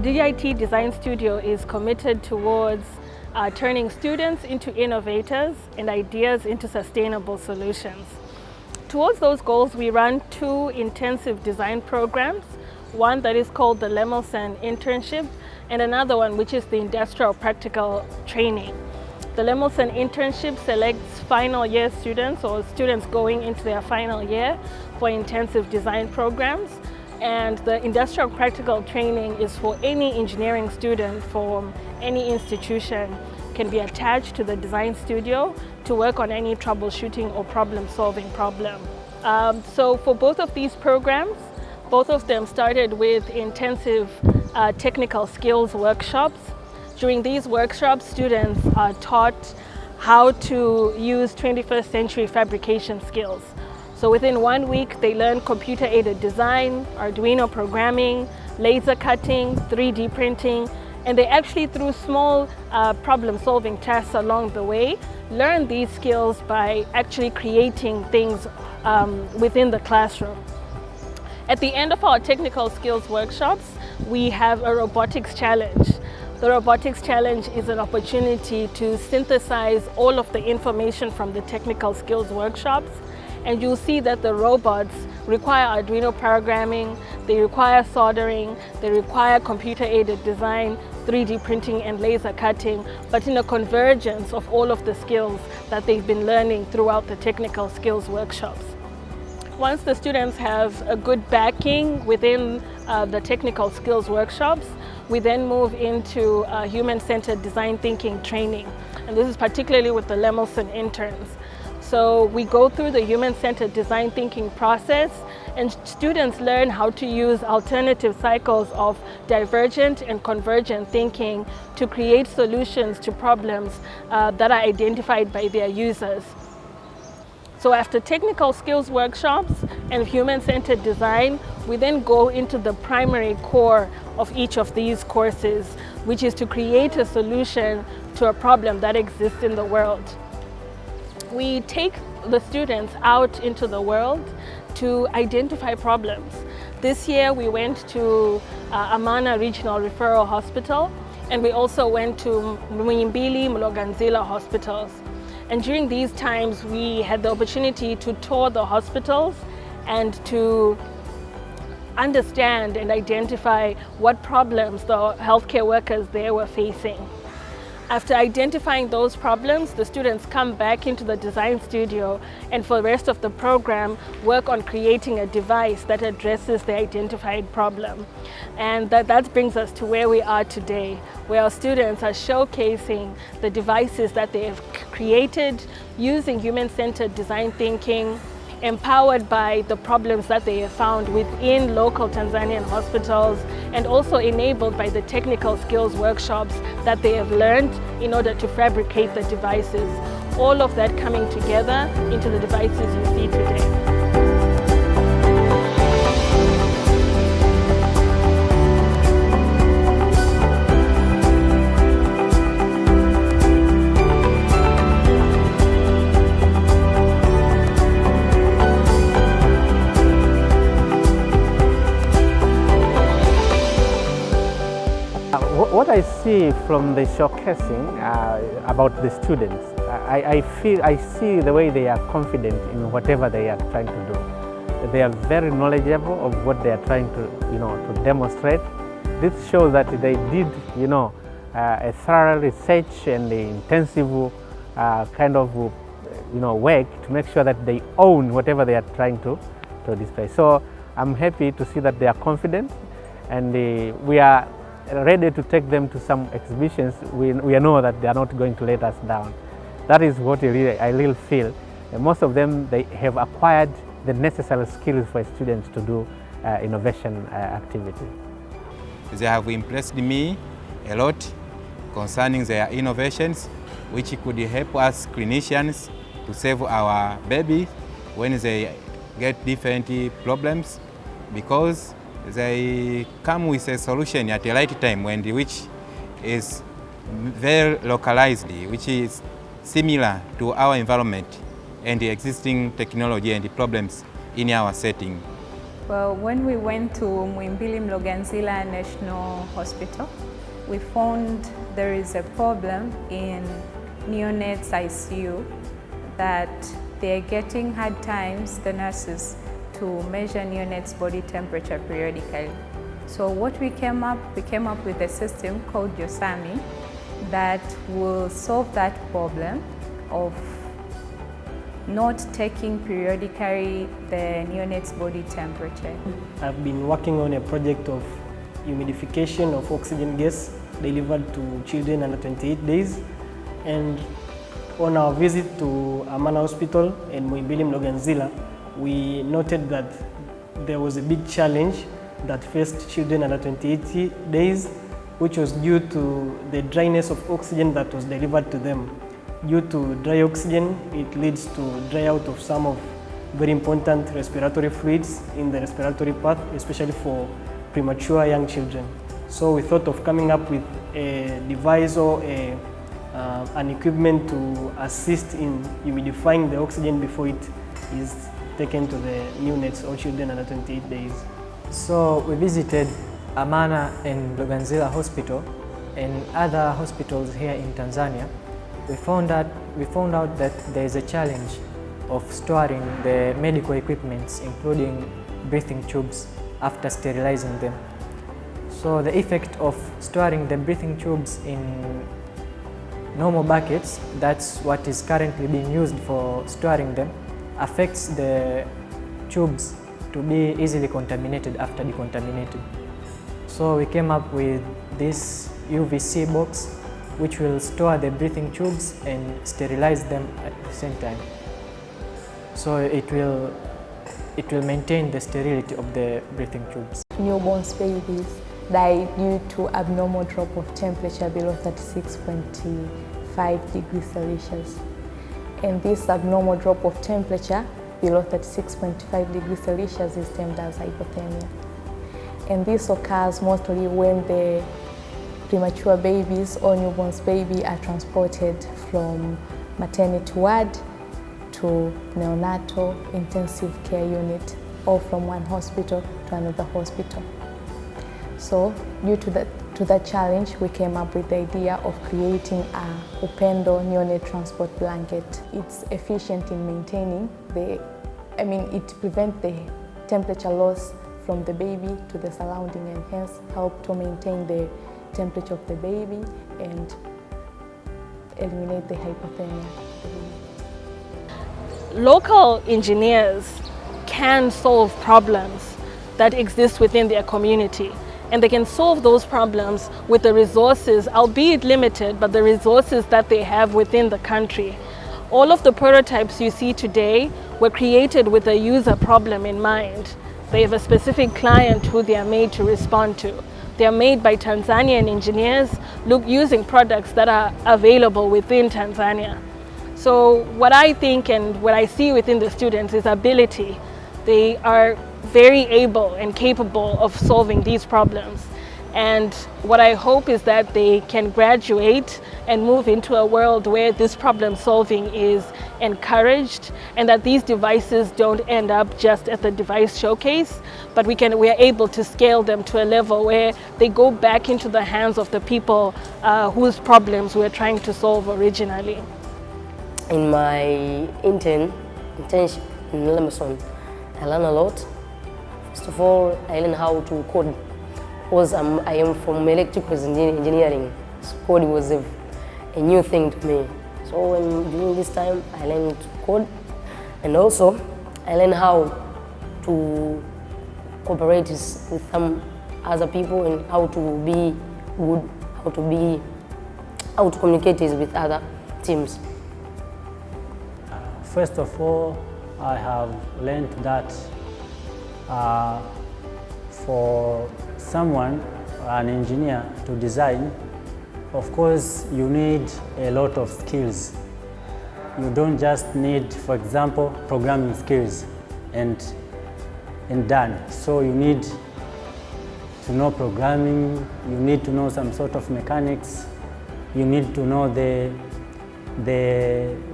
DIT Design Studio is committed towards turning students into innovators and ideas into sustainable solutions. Towards those goals, we run two intensive design programs, one that is called the Lemelson Internship and another one which is the Industrial Practical Training. The Lemelson Internship selects final year students or students going into their final year for intensive design programs, and the Industrial Practical Training is for any engineering student from any institution, can be attached to the design studio to work on any troubleshooting or problem-solving problem. So for both of these programs, both of them started with intensive technical skills workshops. During these workshops, students are taught how to use 21st century fabrication skills. So within 1 week, they learn computer-aided design, Arduino programming, laser cutting, 3D printing, and they actually, through small problem-solving tasks along the way, learn these skills by actually creating things within the classroom. At the end of our technical skills workshops, we have a robotics challenge. The robotics challenge is an opportunity to synthesize all of the information from the technical skills workshops, and you'll see that the robots require Arduino programming, they require soldering, they require computer-aided design, 3D printing and laser cutting, but in a convergence of all of the skills that they've been learning throughout the technical skills workshops. Once the students have a good backing within the technical skills workshops, we then move into human-centered design thinking training. And this is particularly with the Lemelson interns. So we go through the human-centered design thinking process, and students learn how to use alternative cycles of divergent and convergent thinking to create solutions to problems that are identified by their users. So after technical skills workshops and human-centered design, we then go into the primary core of each of these courses, which is to create a solution to a problem that exists in the world. We take the students out into the world to identify problems. This year we went to Amana Regional Referral Hospital, and we also went to Muimbili, Mloganzila hospitals. And during these times, we had the opportunity to tour the hospitals and to understand and identify what problems the healthcare workers there were facing. After identifying those problems, the students come back into the design studio and for the rest of the program work on creating a device that addresses the identified problem. And that brings us to where we are today, where our students are showcasing the devices that they have created using human-centered design thinking, empowered by the problems that they have found within local Tanzanian hospitals, and also enabled by the technical skills workshops that they have learned in order to fabricate the devices. All of that coming together into the devices you see today. What I see from the showcasing about the students, I see the way they are confident in whatever they are trying to do. They are very knowledgeable of what they are trying to, to demonstrate. This shows that they did, a thorough research and the intensive kind of, work to make sure that they own whatever they are trying to display. So I'm happy to see that they are confident, and we are ready to take them to some exhibitions. We know that they are not going to let us down. That is what I really feel. Most of them, they have acquired the necessary skills for students to do innovation activity. They have impressed me a lot concerning their innovations, which could help us clinicians to save our babies when they get different problems, because they come with a solution at the right time, which is very localized, which is similar to our environment and the existing technology and the problems in our setting. Well, when we went to Muhimbili Mloganzila National Hospital, we found there is a problem in neonates ICU that they're getting hard times, the nurses, to measure neonates' body temperature periodically. So what we came up with a system called Yosami that will solve that problem of not taking periodically the neonate's body temperature. I've been working on a project of humidification of oxygen gas delivered to children under 28 days. And on our visit to Amana Hospital in Muhimbili Mloganzila, we noted that there was a big challenge that faced children under 28 days, which was due to the dryness of oxygen that was delivered to them. Due to dry oxygen, it leads to dry out of some of very important respiratory fluids in the respiratory path, especially for premature young children. So we thought of coming up with a device or an equipment to assist in humidifying the oxygen before it is taken to the neonates or children under 28 days. So we visited Amana and Mloganzila Hospital and other hospitals here in Tanzania. We found out that there is a challenge of storing the medical equipments, including breathing tubes, after sterilizing them. So the effect of storing the breathing tubes in normal buckets, that's what is currently being used for storing them, affects the tubes to be easily contaminated after decontaminated. So we came up with this UVC box which will store the breathing tubes and sterilize them at the same time. So it will maintain the sterility of the breathing tubes. Newborn babies die due to abnormal drop of temperature below 36.5 degrees Celsius. And this abnormal drop of temperature below 36.5 degrees Celsius is termed as hypothermia. And this occurs mostly when the premature babies or newborn baby are transported from maternity ward to neonatal intensive care unit or from one hospital to another hospital. So due to that challenge, we came up with the idea of creating a Upendo neonate transport blanket. It's efficient in maintaining it prevents the temperature loss from the baby to the surrounding and hence help to maintain the temperature of the baby and eliminate the hypothermia. Local engineers can solve problems that exist within their community, and they can solve those problems with the resources, albeit limited, but the resources that they have within the country. All of the prototypes you see today were created with a user problem in mind. They have a specific client who they are made to respond to. They are made by Tanzanian engineers using products that are available within Tanzania. So what I think and what I see within the students is ability. They are very able and capable of solving these problems. And what I hope is that they can graduate and move into a world where this problem solving is encouraged and that these devices don't end up just at the device showcase, but we are able to scale them to a level where they go back into the hands of the people whose problems we're trying to solve originally. In my internship in Lemelson, I learned a lot. First of all, I learned how to code because I am from electrical engineering. So coding was a new thing to me. So during this time, I learned to code, and also I learned how to cooperate with some other people and how to be good, how to communicate with other teams. First of all, I have learned that for someone, an engineer, to design, of course, you need a lot of skills. You don't just need, for example, programming skills and done. So you need to know programming, you need to know some sort of mechanics, you need to know the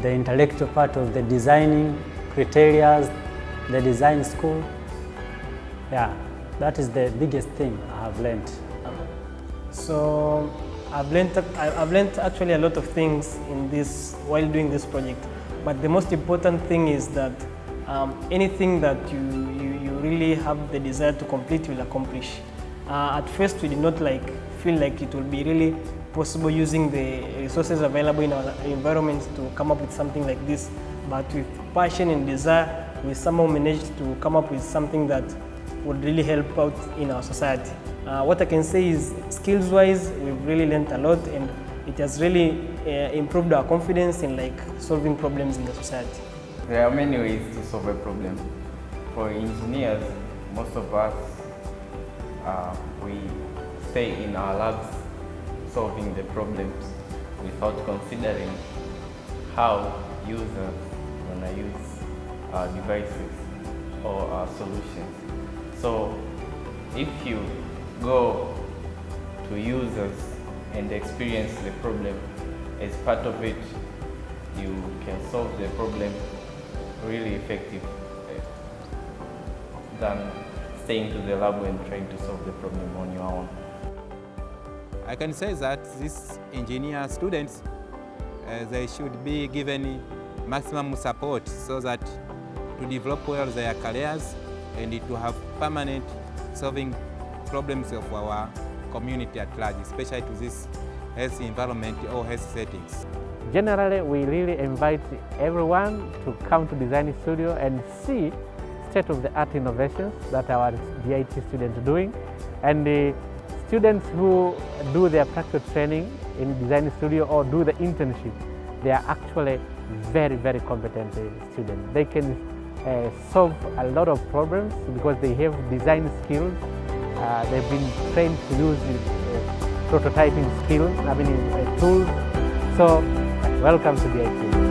intellectual part of the designing criteria, the design school. Yeah, that is the biggest thing I have learned. So I've learned actually a lot of things in this while doing this project. But the most important thing is that anything that you really have the desire to complete, will accomplish. At first, we did not feel like it will be really possible using the resources available in our environment to come up with something like this. But with passion and desire, we somehow managed to come up with something that would really help out in our society. What I can say is, skills-wise, we've really learned a lot, and it has really improved our confidence in solving problems in the society. There are many ways to solve a problem. For engineers, most of us, we stay in our labs solving the problems without considering how users want to use our devices or our solutions. So if you go to users and experience the problem as part of it, you can solve the problem really effective than staying to the lab and trying to solve the problem on your own. I can say that these engineer students, they should be given maximum support so that to develop well their careers and to have permanent solving problems of our community at large, especially to this health environment or health settings. Generally, we really invite everyone to come to Design Studio and see state-of-the-art innovations that our DIT students are doing. And the students who do their practical training in Design Studio or do the internship, they are actually very, very competent students. They can solve a lot of problems because they have design skills. They've been trained to use prototyping skills, tools. So welcome to DIT.